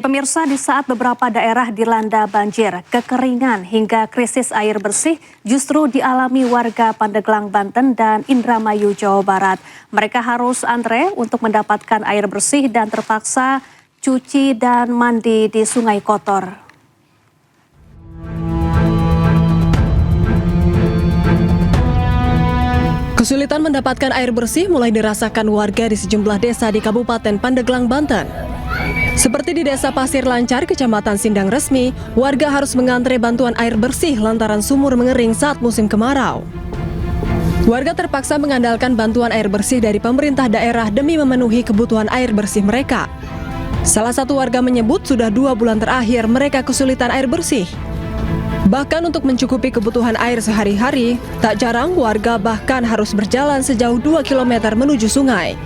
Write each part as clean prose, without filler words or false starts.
Pemirsa, di saat beberapa daerah dilanda banjir, kekeringan hingga krisis air bersih justru dialami warga Pandeglang, Banten dan Indramayu, Jawa Barat. Mereka harus antre untuk mendapatkan air bersih dan terpaksa cuci dan mandi di sungai kotor. Kesulitan mendapatkan air bersih mulai dirasakan warga di sejumlah desa di Kabupaten Pandeglang, Banten. Seperti di Desa Pasir Lancar, Kecamatan Sindang Resmi, warga harus mengantre bantuan air bersih lantaran sumur mengering saat musim kemarau. Warga terpaksa mengandalkan bantuan air bersih dari pemerintah daerah demi memenuhi kebutuhan air bersih mereka. Salah satu warga menyebut sudah 2 bulan terakhir mereka kesulitan air bersih. Bahkan untuk mencukupi kebutuhan air sehari-hari, tak jarang warga bahkan harus berjalan sejauh 2 km menuju sungai.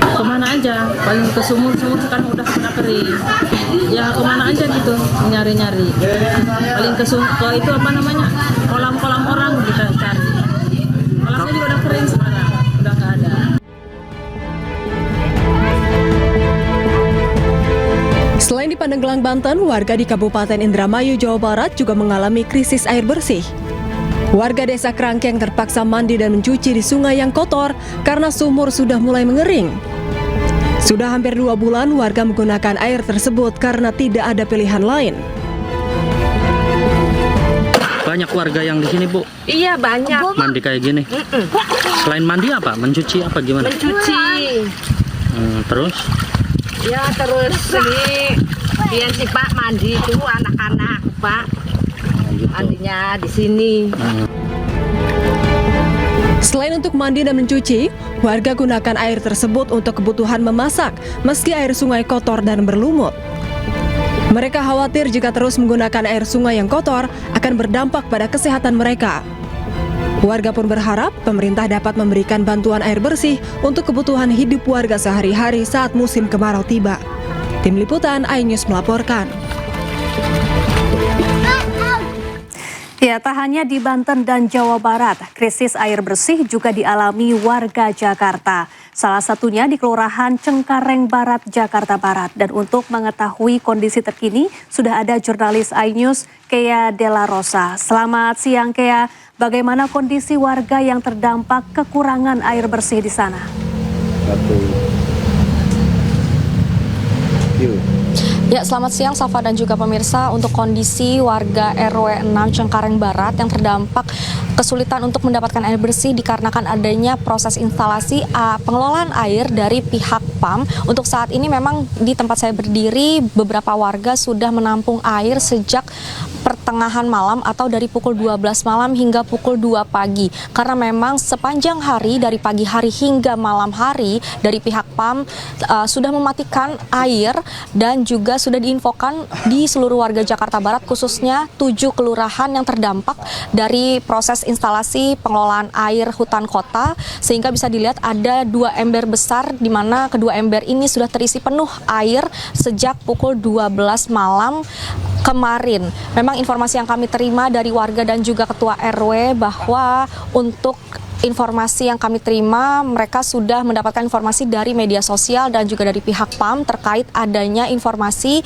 Kemana aja, paling ke sumur-sumur kan udah kering. Ya kemana aja gitu, nyari-nyari. Paling ke itu apa namanya, kolam-kolam orang kita cari. Kolamnya juga udah kering sekarang, udah nggak ada. Selain di Pandeglang, Banten, warga di Kabupaten Indramayu, Jawa Barat juga mengalami krisis air bersih. Warga desa Kerangkeng terpaksa mandi dan mencuci di sungai yang kotor karena sumur sudah mulai mengering. Sudah hampir 2 bulan warga menggunakan air tersebut karena tidak ada pilihan lain. Banyak warga yang di sini, Bu? Iya, banyak. Mandi kayak gini? Selain mandi apa? Mencuci apa gimana? Mencuci. Terus? Ya terus ini biar si Pak mandi itu anak-anak Pak. Gitu. Mandinya di sini. Selain untuk mandi dan mencuci, warga gunakan air tersebut untuk kebutuhan memasak, meski air sungai kotor dan berlumut. Mereka khawatir jika terus menggunakan air sungai yang kotor akan berdampak pada kesehatan mereka. Warga pun berharap pemerintah dapat memberikan bantuan air bersih untuk kebutuhan hidup warga sehari-hari saat musim kemarau tiba. Tim Liputan iNews melaporkan. Ya, tak hanya di Banten dan Jawa Barat, krisis air bersih juga dialami warga Jakarta. Salah satunya di Kelurahan Cengkareng Barat, Jakarta Barat. Dan untuk mengetahui kondisi terkini, sudah ada jurnalis iNews, Kea Della Rosa. Selamat siang, Kea. Bagaimana kondisi warga yang terdampak kekurangan air bersih di sana? Ya, selamat siang Safa dan juga pemirsa. Untuk kondisi warga RW 6 Cengkareng Barat yang terdampak kesulitan untuk mendapatkan air bersih dikarenakan adanya proses instalasi pengelolaan air dari pihak PAM. Untuk saat ini memang di tempat saya berdiri beberapa warga sudah menampung air sejak pertengahan malam atau dari pukul 12 malam hingga pukul 2 pagi. Karena memang sepanjang hari dari pagi hari hingga malam hari dari pihak PAM sudah mematikan air dan juga sudah diinfokan di seluruh warga Jakarta Barat, khususnya 7 kelurahan yang terdampak dari proses instalasi pengelolaan air hutan kota, sehingga bisa dilihat ada 2 ember besar di mana kedua ember ini sudah terisi penuh air sejak pukul 12 malam kemarin. Memang informasi yang kami terima dari warga dan juga ketua RW bahwa untuk informasi yang kami terima, mereka sudah mendapatkan informasi dari media sosial dan juga dari pihak PAM terkait adanya informasi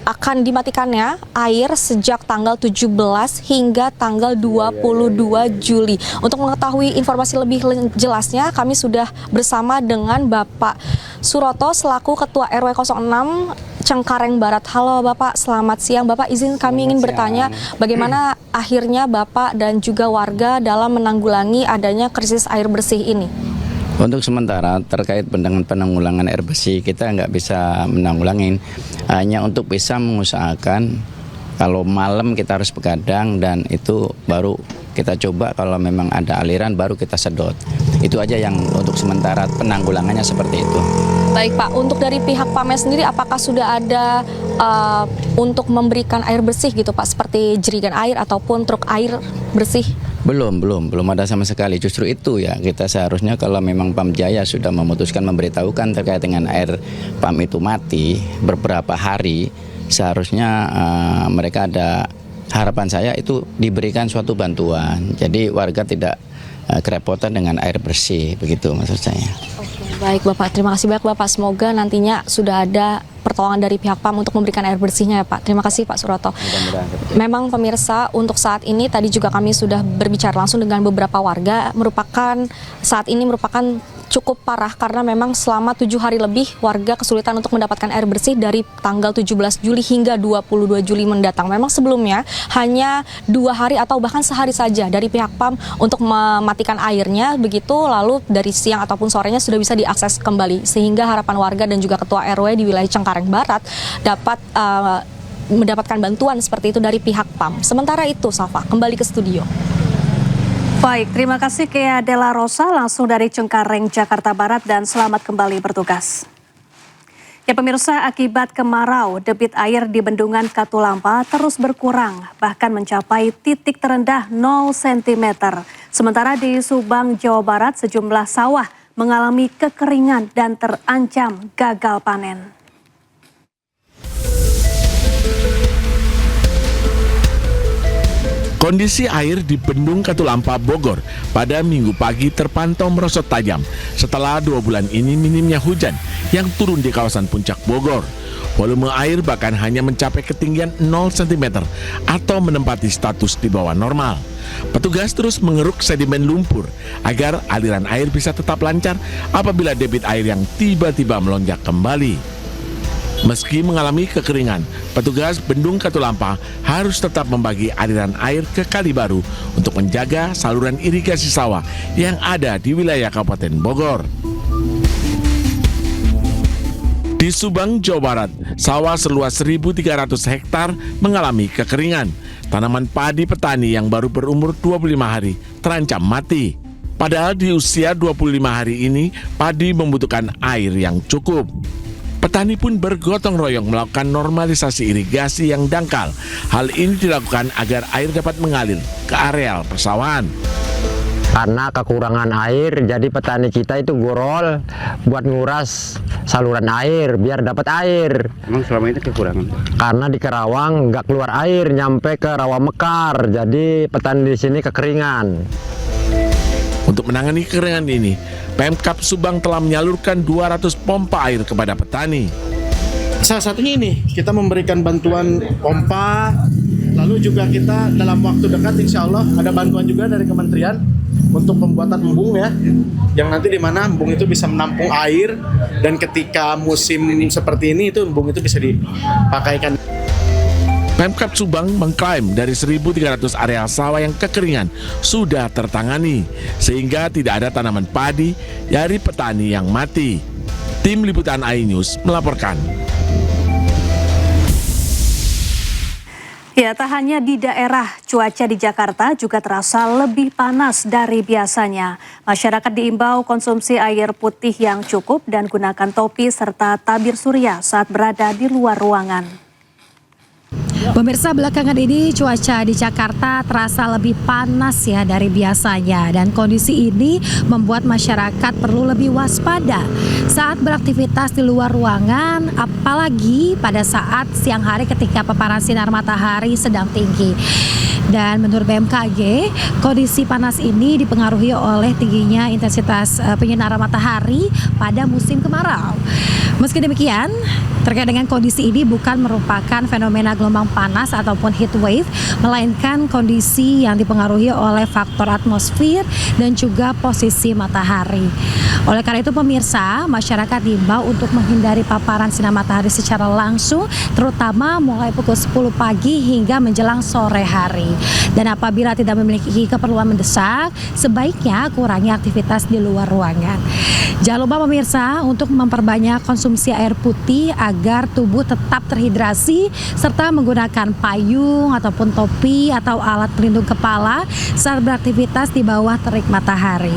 akan dimatikannya air sejak tanggal 17 hingga tanggal 22 Juli. Untuk mengetahui informasi lebih jelasnya, kami sudah bersama dengan Bapak Suroto selaku Ketua RW 06 Cengkareng Barat. Halo Bapak, selamat siang. Bapak, izin kami ingin bertanya bagaimana akhirnya Bapak dan juga warga dalam menanggulangi adanya krisis air bersih ini? Untuk sementara terkait dengan penanggulangan air bersih kita nggak bisa menanggulangin, hanya untuk bisa mengusahakan kalau malam kita harus begadang dan itu baru kita coba kalau memang ada aliran baru kita sedot. Itu aja yang untuk sementara penanggulangannya seperti itu. Baik Pak, untuk dari pihak PAM sendiri apakah sudah ada untuk memberikan air bersih gitu Pak, seperti jerigen air ataupun truk air bersih? Belum ada sama sekali. Justru itu ya, kita seharusnya kalau memang PAM Jaya sudah memutuskan memberitahukan terkait dengan air PAM itu mati beberapa hari, seharusnya mereka ada, harapan saya itu diberikan suatu bantuan. Jadi warga tidak kerepotan dengan air bersih, begitu maksud saya. Oke. Baik Bapak, terima kasih banyak Bapak. Semoga nantinya sudah ada pertolongan dari pihak PAM untuk memberikan air bersihnya ya Pak. Terima kasih Pak Suroto. Memang pemirsa, untuk saat ini tadi juga kami sudah berbicara langsung dengan beberapa warga, saat ini merupakan cukup parah karena memang selama 7 hari lebih warga kesulitan untuk mendapatkan air bersih dari tanggal 17 Juli hingga 22 Juli mendatang. Memang sebelumnya hanya 2 hari atau bahkan sehari saja dari pihak PAM untuk mematikan airnya, begitu lalu dari siang ataupun sorenya sudah bisa diakses kembali, sehingga harapan warga dan juga ketua RW di wilayah Cengkareng Barat dapat mendapatkan bantuan seperti itu dari pihak PAM. Sementara itu, Safa, kembali ke studio. Baik, terima kasih Kea Della Rosa langsung dari Cengkareng, Jakarta Barat, dan selamat kembali bertugas. Ya pemirsa, akibat kemarau, debit air di Bendungan Katulampa terus berkurang, bahkan mencapai titik terendah 0 cm. Sementara di Subang, Jawa Barat, sejumlah sawah mengalami kekeringan dan terancam gagal panen. Kondisi air di Bendung Katulampa, Bogor pada Minggu pagi terpantau merosot tajam setelah 2 bulan ini minimnya hujan yang turun di kawasan puncak Bogor. Volume air bahkan hanya mencapai ketinggian 0 cm atau menempati status di bawah normal. Petugas terus mengeruk sedimen lumpur agar aliran air bisa tetap lancar apabila debit air yang tiba-tiba melonjak kembali. Meski mengalami kekeringan, petugas Bendung Katulampa harus tetap membagi aliran air ke Kali Baru untuk menjaga saluran irigasi sawah yang ada di wilayah Kabupaten Bogor. Di Subang, Jawa Barat, sawah seluas 1.300 hektar mengalami kekeringan. Tanaman padi petani yang baru berumur 25 hari terancam mati. Padahal di usia 25 hari ini, padi membutuhkan air yang cukup. Petani pun bergotong royong melakukan normalisasi irigasi yang dangkal. Hal ini dilakukan agar air dapat mengalir ke areal persawahan. Karena kekurangan air, jadi petani kita itu gorol buat nguras saluran air biar dapat air. Emang selama ini kekurangan? Karena di Karawang nggak keluar air nyampe ke Rawa Mekar, jadi petani di sini kekeringan. Untuk menangani kekeringan ini, Pemkab Subang telah menyalurkan 200 pompa air kepada petani. Salah satunya ini, kita memberikan bantuan pompa, lalu juga kita dalam waktu dekat insya Allah ada bantuan juga dari kementerian untuk pembuatan embung ya, yang nanti di mana embung itu bisa menampung air dan ketika musim seperti ini itu embung itu bisa dipakaikan. Pemkab Subang mengklaim dari 1.300 areal sawah yang kekeringan sudah tertangani, sehingga tidak ada tanaman padi dari petani yang mati. Tim Liputan iNews melaporkan. Ya, tak hanya di daerah, cuaca di Jakarta juga terasa lebih panas dari biasanya. Masyarakat diimbau konsumsi air putih yang cukup dan gunakan topi serta tabir surya saat berada di luar ruangan. Pemirsa, belakangan ini cuaca di Jakarta terasa lebih panas ya dari biasanya, dan kondisi ini membuat masyarakat perlu lebih waspada saat beraktivitas di luar ruangan, apalagi pada saat siang hari ketika paparan sinar matahari sedang tinggi. Dan menurut BMKG, kondisi panas ini dipengaruhi oleh tingginya intensitas penyinaran matahari pada musim kemarau. Meski demikian, terkait dengan kondisi ini bukan merupakan fenomena gelombang panas ataupun heat wave, melainkan kondisi yang dipengaruhi oleh faktor atmosfer dan juga posisi matahari. Oleh karena itu pemirsa, masyarakat diimbau untuk menghindari paparan sinar matahari secara langsung, terutama mulai pukul 10 pagi hingga menjelang sore hari. Dan apabila tidak memiliki keperluan mendesak, sebaiknya kurangi aktivitas di luar ruangan. Jangan lupa pemirsa untuk memperbanyak konsumsi air putih agar tubuh tetap terhidrasi, serta menggunakan payung ataupun topi atau alat pelindung kepala saat beraktivitas di bawah terik matahari.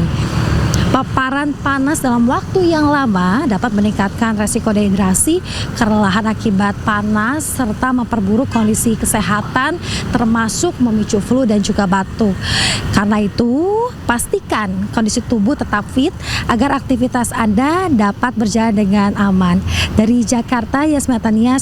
Paparan panas dalam waktu yang lama dapat meningkatkan resiko dehidrasi, kelelahan akibat panas, serta memperburuk kondisi kesehatan, termasuk memicu flu dan juga batuk. Karena itu, pastikan kondisi tubuh tetap fit agar aktivitas Anda dapat berjalan dengan aman. Dari Jakarta, Yasmin Tania,